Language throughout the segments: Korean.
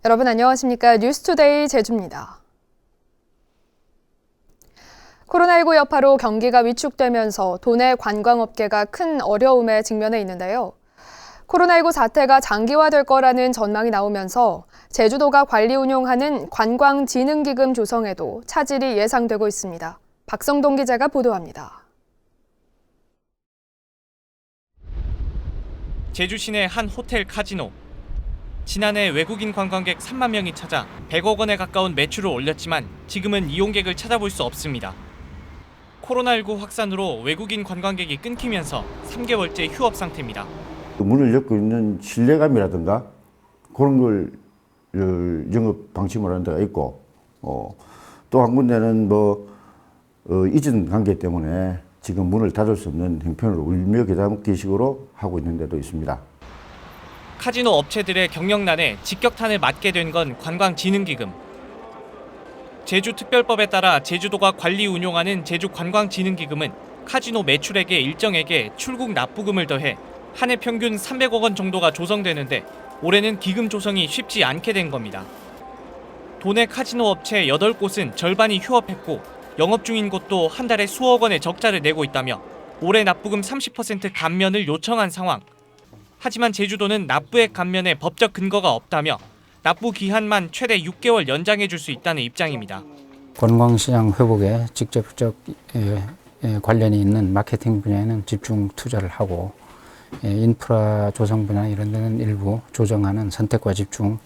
여러분 안녕하십니까? 뉴스투데이 제주입니다. 코로나19 여파로 경기가 위축되면서 도내 관광업계가 큰 어려움에 직면해 있는데요. 코로나19 사태가 장기화될 거라는 전망이 나오면서 제주도가 관리 운용하는 관광진흥기금 조성에도 차질이 예상되고 있습니다. 박성동 기자가 보도합니다. 제주 시내 한 호텔 카지노. 지난해 외국인 관광객 3만 명이 찾아 100억 원에 가까운 매출을 올렸지만 지금은 이용객을 찾아볼 수 없습니다. 코로나19 확산으로 외국인 관광객이 끊기면서 3개월째 휴업 상태입니다. 문을 엮고 있는 신뢰감이라든가 그런 걸 영업 방침으로 하는 데가 있고, 또 한 군데는 이전 관계 때문에 지금 문을 닫을 수 없는 형편으로 울며 겨자먹기식으로 하고 있는 데도 있습니다. 카지노 업체들의 경영난에 직격탄을 맞게 된 건 관광진흥기금. 제주특별법에 따라 제주도가 관리 운용하는 제주관광진흥기금은 카지노 매출액의 일정액에 출국 납부금을 더해 한 해 평균 300억 원 정도가 조성되는데 올해는 기금 조성이 쉽지 않게 된 겁니다. 도내 카지노 업체 8곳은 절반이 휴업했고 영업 중인 곳도 한 달에 수억 원의 적자를 내고 있다며 올해 납부금 30% 감면을 요청한 상황. 하지만 제주도는 납부액 감면에 법적 근거가 없다며 납부 기한만 최대 6개월 연장해 줄 수 있다는 입장입니다. 관광시장 회복에 직접적 관련이 있는 마케팅 분야에는 집중 투자를 하고 인프라 조성 분야 이런 데는 일부 조정하는 선택과 집중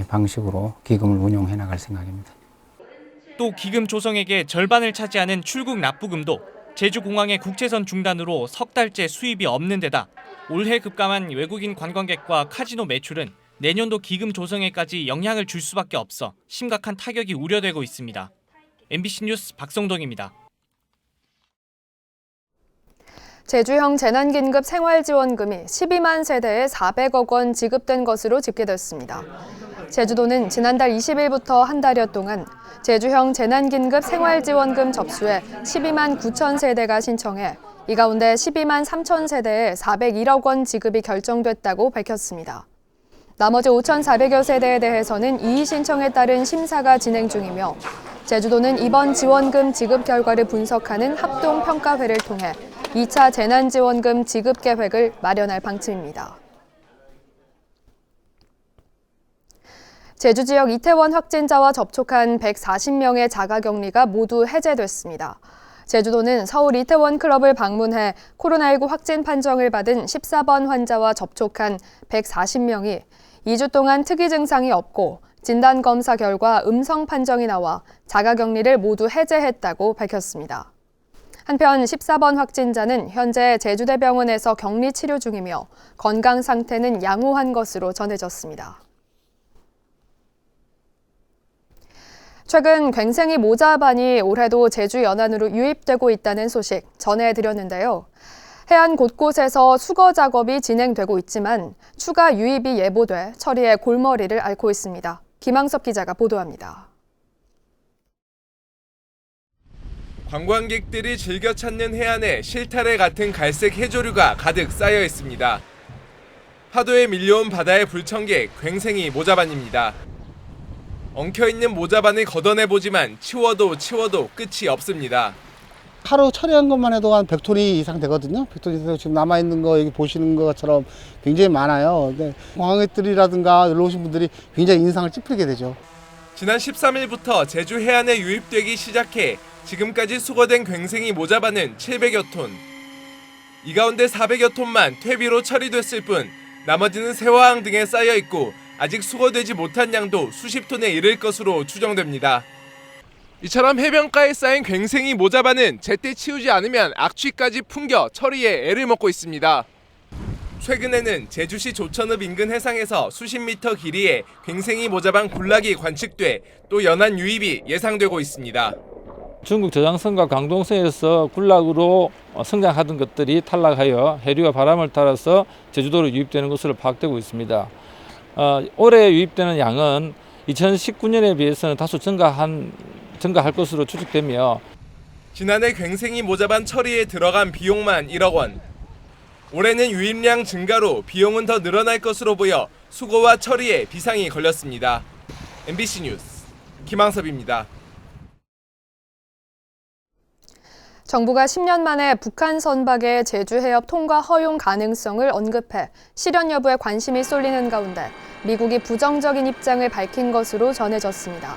방식으로 기금을 운용해 나갈 생각입니다. 또 기금 조성액의 절반을 차지하는 출국 납부금도 제주공항의 국제선 중단으로 석 달째 수입이 없는 데다 올해 급감한 외국인 관광객과 카지노 매출은 내년도 기금 조성에까지 영향을 줄 수밖에 없어 심각한 타격이 우려되고 있습니다. MBC 뉴스 박성동입니다. 제주형 재난긴급 생활지원금이 12만 세대에 400억 원 지급된 것으로 집계됐습니다. 제주도는 지난달 20일부터 한 달여 동안 제주형 재난긴급 생활지원금 접수에 12만 9천 세대가 신청해 이 가운데 12만 3천 세대에 401억 원 지급이 결정됐다고 밝혔습니다. 나머지 5,400여 세대에 대해서는 이의 신청에 따른 심사가 진행 중이며 제주도는 이번 지원금 지급 결과를 분석하는 합동평가회를 통해 2차 재난지원금 지급 계획을 마련할 방침입니다. 제주 지역 이태원 확진자와 접촉한 140명의 자가격리가 모두 해제됐습니다. 제주도는 서울 이태원 클럽을 방문해 코로나19 확진 판정을 받은 14번 환자와 접촉한 140명이 2주 동안 특이 증상이 없고 진단검사 결과 음성 판정이 나와 자가격리를 모두 해제했다고 밝혔습니다. 한편 14번 확진자는 현재 제주대병원에서 격리 치료 중이며 건강 상태는 양호한 것으로 전해졌습니다. 최근 괭생이 모자반이 올해도 제주 연안으로 유입되고 있다는 소식 전해드렸는데요. 해안 곳곳에서 수거 작업이 진행되고 있지만 추가 유입이 예보돼 처리에 골머리를 앓고 있습니다. 김항섭 기자가 보도합니다. 관광객들이 즐겨 찾는 해안에 실타래 같은 갈색 해조류가 가득 쌓여 있습니다. 파도에 밀려온 바다의 불청객 괭생이 모자반입니다. 엉켜있는 모자반을 걷어내보지만 치워도 끝이 없습니다. 하루 처리한 것만 해도 한 100톤 이상 되거든요. 100톤 이상 지금 남아있는 거 여기 보시는 것처럼 굉장히 많아요. 근데 관광객들이라든가 놀러 오신 분들이 굉장히 인상을 찌푸리게 되죠. 지난 13일부터 제주 해안에 유입되기 시작해 지금까지 수거된 괭생이 모자반은 700여 톤. 이 가운데 400여 톤만 퇴비로 처리됐을 뿐 나머지는 새화항 등에 쌓여 있고 아직 수거되지 못한 양도 수십 톤에 이를 것으로 추정됩니다. 이처럼 해변가에 쌓인 괭생이 모자반은 제때 치우지 않으면 악취까지 풍겨 처리에 애를 먹고 있습니다. 최근에는 제주시 조천읍 인근 해상에서 수십 미터 길이의 괭생이 모자반 군락이 관측돼 또 연안 유입이 예상되고 있습니다. 중국 저장성과 강동성에서 군락으로 성장하던 것들이 탈락하여 해류와 바람을 따라서 제주도로 유입되는 것으로 파악되고 있습니다. 올해 유입되는 양은 2019년에 비해서는 다소 증가할 것으로 추측되며 지난해 괭생이 모자반 처리에 들어간 비용만 1억 원. 올해는 유입량 증가로 비용은 더 늘어날 것으로 보여 수거와 처리에 비상이 걸렸습니다. MBC 뉴스 김항섭입니다. 정부가 10년 만에 북한 선박의 제주 해협 통과 허용 가능성을 언급해 실현 여부에 관심이 쏠리는 가운데 미국이 부정적인 입장을 밝힌 것으로 전해졌습니다.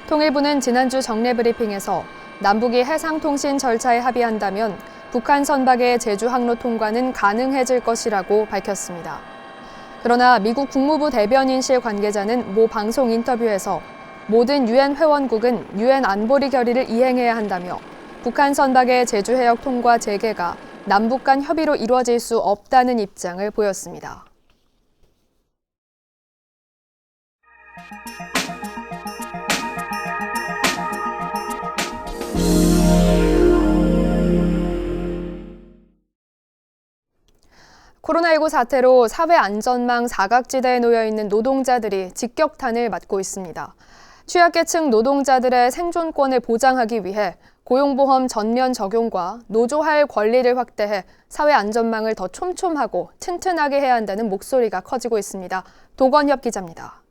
통일부는 지난주 정례 브리핑에서 남북이 해상통신 절차에 합의한다면 북한 선박의 제주 항로 통과는 가능해질 것이라고 밝혔습니다. 그러나 미국 국무부 대변인실 관계자는 모 방송 인터뷰에서 모든 유엔 회원국은 유엔 안보리 결의를 이행해야 한다며 북한 선박의 제주 해역 통과 재개가 남북 간 협의로 이루어질 수 없다는 입장을 보였습니다. 코로나19 사태로 사회 안전망 사각지대에 놓여 있는 노동자들이 직격탄을 맞고 있습니다. 취약계층 노동자들의 생존권을 보장하기 위해 고용보험 전면 적용과 노조할 권리를 확대해 사회 안전망을 더 촘촘하고 튼튼하게 해야 한다는 목소리가 커지고 있습니다. 도건협 기자입니다.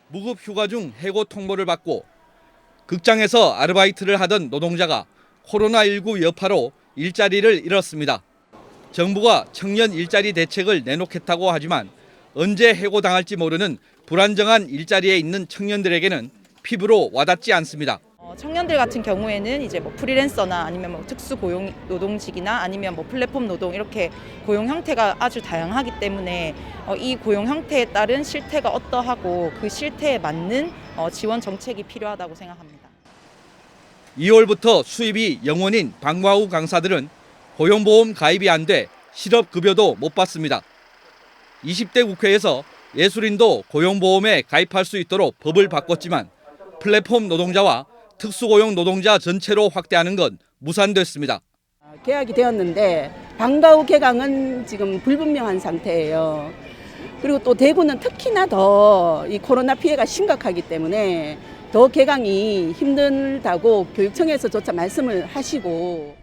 무급 휴가 중 해고 통보를 받고 극장에서 아르바이트를 하던 노동자가 코로나19 여파로 일자리를 잃었습니다. 정부가 청년 일자리 대책을 내놓겠다고 하지만 언제 해고당할지 모르는 불안정한 일자리에 있는 청년들에게는 피부로 와닿지 않습니다. 청년들 같은 경우에는 이제 뭐 프리랜서나 아니면 뭐 특수 고용 노동직이나 아니면 뭐 플랫폼 노동 이렇게 고용 형태가 아주 다양하기 때문에 이 고용 형태에 따른 실태가 어떠하고 그 실태에 맞는 지원 정책이 필요하다고 생각합니다. 2월부터 수입이 0원인 방과후 강사들은 고용보험 가입이 안 돼 실업급여도 못 받습니다. 20대 국회에서 예술인도 고용보험에 가입할 수 있도록 법을 바꿨지만 플랫폼 노동자와 특수고용 노동자 전체로 확대하는 건 무산됐습니다. 계약이 되었는데 방과후 개강은 지금 불분명한 상태예요. 그리고 또 대구는 특히나 더 이 코로나 피해가 심각하기 때문에 더 개강이 힘들다고 교육청에서조차 말씀을 하시고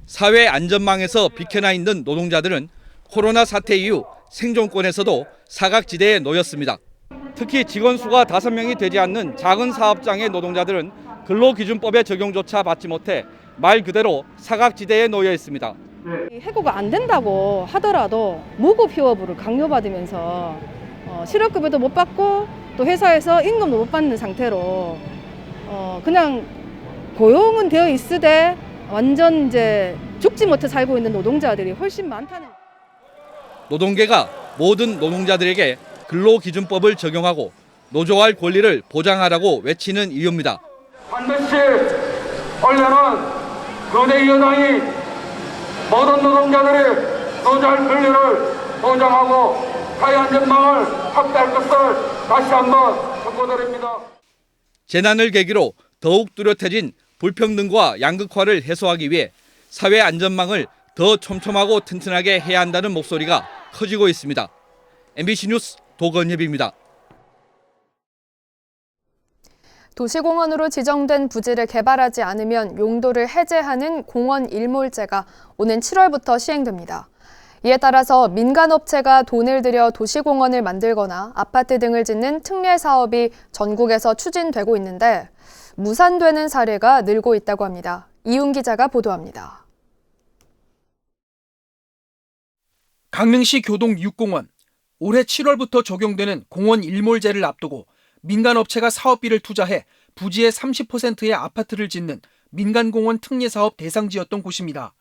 사회 안전망에서 비켜나 있는 노동자들은 코로나 사태 이후 생존권에서도 사각지대에 놓였습니다. 특히 직원 수가 5명이 되지 않는 작은 사업장의 노동자들은 근로기준법의 적용조차 받지 못해 말 그대로 사각지대에 놓여 있습니다. 해고가 안 된다고 하더라도 무급 휴업을 강요받으면서 실업급여도 못 받고 또 회사에서 임금도 못 받는 상태로 그냥 고용은 되어 있으되 완전 이제 죽지 못해 살고 있는 노동자들이 훨씬 많다는. 노동계가 모든 노동자들에게 근로기준법을 적용하고 노조할 권리를 보장하라고 외치는 이유입니다. 반드시 올해는 거대 여당이 모든 노동자들의 노조할 권리를 보장하고 사회 안전망을 확대할 것을 다시 한번 촉구드립니다. 재난을 계기로 더욱 뚜렷해진 불평등과 양극화를 해소하기 위해 사회 안전망을 더 촘촘하고 튼튼하게 해야 한다는 목소리가 커지고 있습니다. MBC 뉴스 도건협입니다. 도시공원으로 지정된 부지를 개발하지 않으면 용도를 해제하는 공원 일몰제가 오는 7월부터 시행됩니다. 이에 따라서 민간업체가 돈을 들여 도시공원을 만들거나 아파트 등을 짓는 특례 사업이 전국에서 추진되고 있는데 무산되는 사례가 늘고 있다고 합니다. 이훈 기자가 보도합니다. 강릉시 교동 6공원. 올해 7월부터 적용되는 공원 일몰제를 앞두고 민간업체가 사업비를 투자해 부지의 30%의 아파트를 짓는 민간공원 특례사업 대상지였던 곳입니다.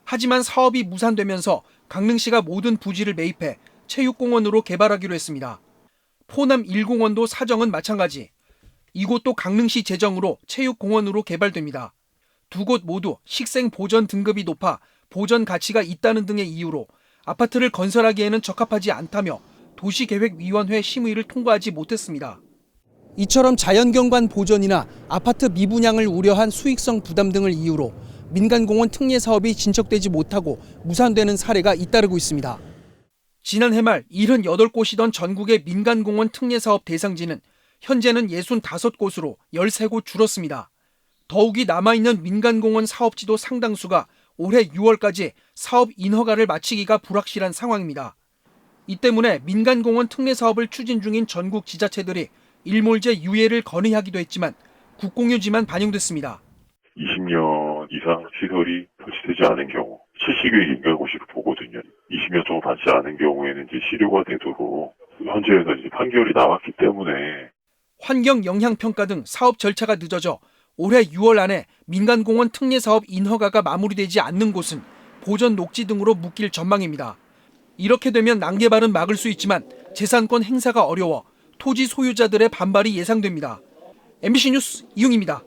하지만 사업이 무산되면서 강릉시가 모든 부지를 매입해 체육공원으로 개발하기로 했습니다. 포남 1공원도 사정은 마찬가지. 이곳도 강릉시 재정으로 체육공원으로 개발됩니다. 두 곳 모두 식생 보전 등급이 높아 보전 가치가 있다는 등의 이유로 아파트를 건설하기에는 적합하지 않다며 도시계획위원회 심의를 통과하지 못했습니다. 이처럼 자연경관 보전이나 아파트 미분양을 우려한 수익성 부담 등을 이유로 민간공원 특례 사업이 진척되지 못하고 무산되는 사례가 잇따르고 있습니다. 지난해 말 78곳이던 전국의 민간공원 특례 사업 대상지는 현재는 65곳으로 13곳 줄었습니다. 더욱이 남아있는 민간공원 사업지도 상당수가 올해 6월까지 사업 인허가를 마치기가 불확실한 상황입니다. 이 때문에 민간공원 특례 사업을 추진 중인 전국 지자체들이 일몰제 유예를 건의하기도 했지만 국공유지만 반영됐습니다. 20년 이상 시설이 설치되지 않은 경우 70일 인간고시로 보거든요. 20년 정도 받지 않은 경우에는 이제 실효가 되도록 현재에서 이제 판결이 나왔기 때문에 환경 영향 평가 등 사업 절차가 늦어져 올해 6월 안에 민간공원 특례 사업 인허가가 마무리되지 않는 곳은 보전 녹지 등으로 묶일 전망입니다. 이렇게 되면 난개발은 막을 수 있지만 재산권 행사가 어려워 토지 소유자들의 반발이 예상됩니다. MBC 뉴스 이웅입니다.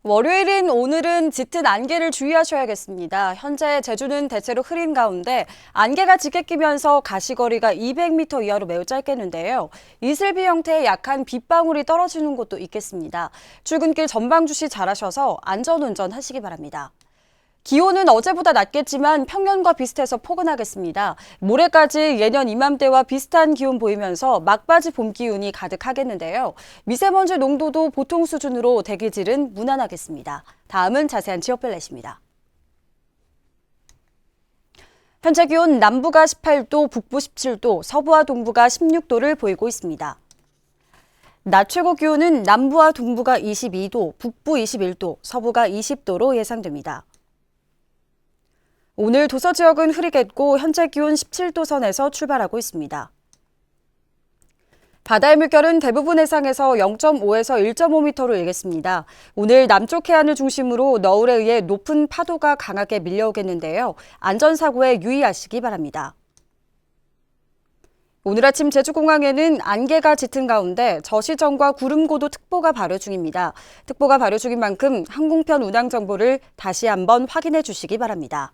월요일인 오늘은 짙은 안개를 주의하셔야겠습니다. 현재 제주는 대체로 흐린 가운데 안개가 짙게 끼면서 가시거리가 200m 이하로 매우 짧겠는데요. 이슬비 형태의 약한 빗방울이 떨어지는 곳도 있겠습니다. 출근길 전방 주시 잘하셔서 안전운전 하시기 바랍니다. 기온은 어제보다 낮겠지만 평년과 비슷해서 포근하겠습니다. 모레까지 예년 이맘때와 비슷한 기온 보이면서 막바지 봄 기운이 가득하겠는데요. 미세먼지 농도도 보통 수준으로 대기질은 무난하겠습니다. 다음은 자세한 지역 벨렛입니다. 현재 기온 남부가 18도, 북부 17도, 서부와 동부가 16도를 보이고 있습니다. 낮 최고 기온은 남부와 동부가 22도, 북부 21도, 서부가 20도로 예상됩니다. 오늘 도서 지역은 흐리겠고 현재 기온 17도 선에서 출발하고 있습니다. 바다의 물결은 대부분 해상에서 0.5에서 1.5m로 일겠습니다. 오늘 남쪽 해안을 중심으로 너울에 의해 높은 파도가 강하게 밀려오겠는데요. 안전사고에 유의하시기 바랍니다. 오늘 아침 제주공항에는 안개가 짙은 가운데 저시정과 구름고도특보가 발효 중입니다. 특보가 발효 중인 만큼 항공편 운항 정보를 다시 한번 확인해 주시기 바랍니다.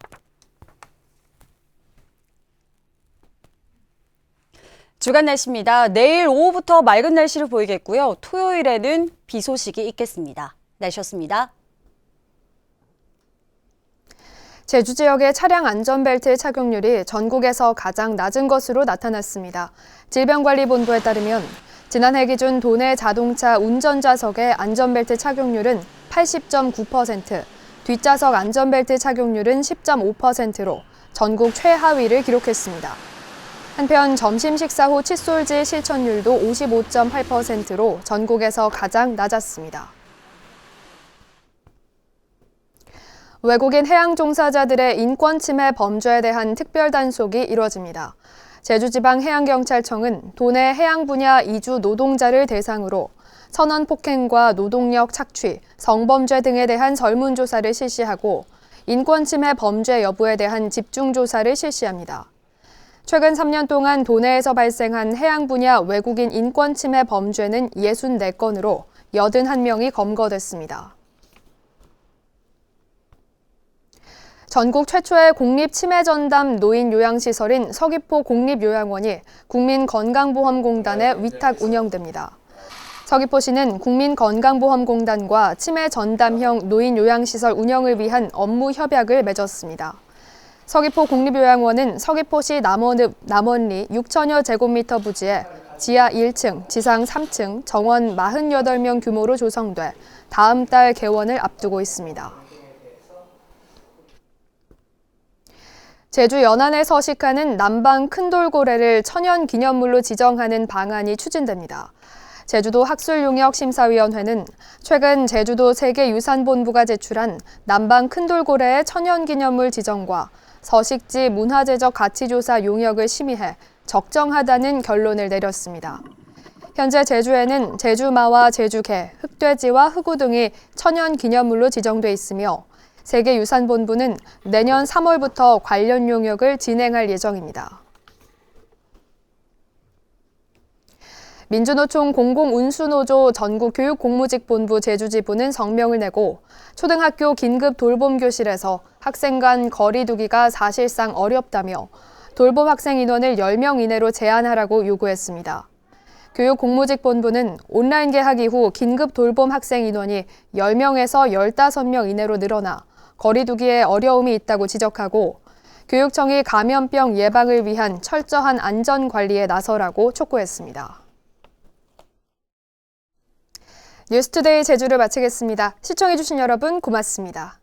주간 날씨입니다. 내일 오후부터 맑은 날씨를 보이겠고요. 토요일에는 비 소식이 있겠습니다. 날씨였습니다. 제주 지역의 차량 안전벨트 착용률이 전국에서 가장 낮은 것으로 나타났습니다. 질병관리본부에 따르면 지난해 기준 도내 자동차 운전자석의 안전벨트 착용률은 80.9%, 뒷좌석 안전벨트 착용률은 10.5%로 전국 최하위를 기록했습니다. 한편 점심 식사 후 칫솔질 실천율도 55.8%로 전국에서 가장 낮았습니다. 외국인 해양 종사자들의 인권 침해 범죄에 대한 특별 단속이 이뤄집니다. 제주지방해양경찰청은 도내 해양 분야 이주 노동자를 대상으로 선원 폭행과 노동력 착취, 성범죄 등에 대한 설문조사를 실시하고 인권 침해 범죄 여부에 대한 집중조사를 실시합니다. 최근 3년 동안 도내에서 발생한 해양 분야 외국인 인권 침해 범죄는 64건으로 81명이 검거됐습니다. 전국 최초의 공립치매전담 노인요양시설인 서귀포 공립요양원이 국민건강보험공단에 위탁 운영됩니다. 서귀포시는 국민건강보험공단과 치매전담형 노인요양시설 운영을 위한 업무 협약을 맺었습니다. 서귀포 국립요양원은 서귀포시 남원리 6천여 제곱미터 부지에 지하 1층, 지상 3층, 정원 48명 규모로 조성돼 다음 달 개원을 앞두고 있습니다. 제주 연안에 서식하는 남방 큰돌고래를 천연기념물로 지정하는 방안이 추진됩니다. 제주도 학술용역심사위원회는 최근 제주도 세계유산본부가 제출한 남방 큰돌고래의 천연기념물 지정과 서식지 문화재적 가치조사 용역을 심의해 적정하다는 결론을 내렸습니다. 현재 제주에는 제주마와 제주개, 흑돼지와 흑우 등이 천연기념물로 지정돼 있으며 세계유산본부는 내년 3월부터 관련 용역을 진행할 예정입니다. 민주노총 공공운수노조 전국교육공무직본부 제주지부는 성명을 내고 초등학교 긴급 돌봄교실에서 학생 간 거리 두기가 사실상 어렵다며 돌봄 학생 인원을 10명 이내로 제한하라고 요구했습니다. 교육공무직본부는 온라인 개학 이후 긴급 돌봄 학생 인원이 10명에서 15명 이내로 늘어나 거리 두기에 어려움이 있다고 지적하고 교육청이 감염병 예방을 위한 철저한 안전 관리에 나서라고 촉구했습니다. 뉴스투데이 제주를 마치겠습니다. 시청해주신 여러분 고맙습니다.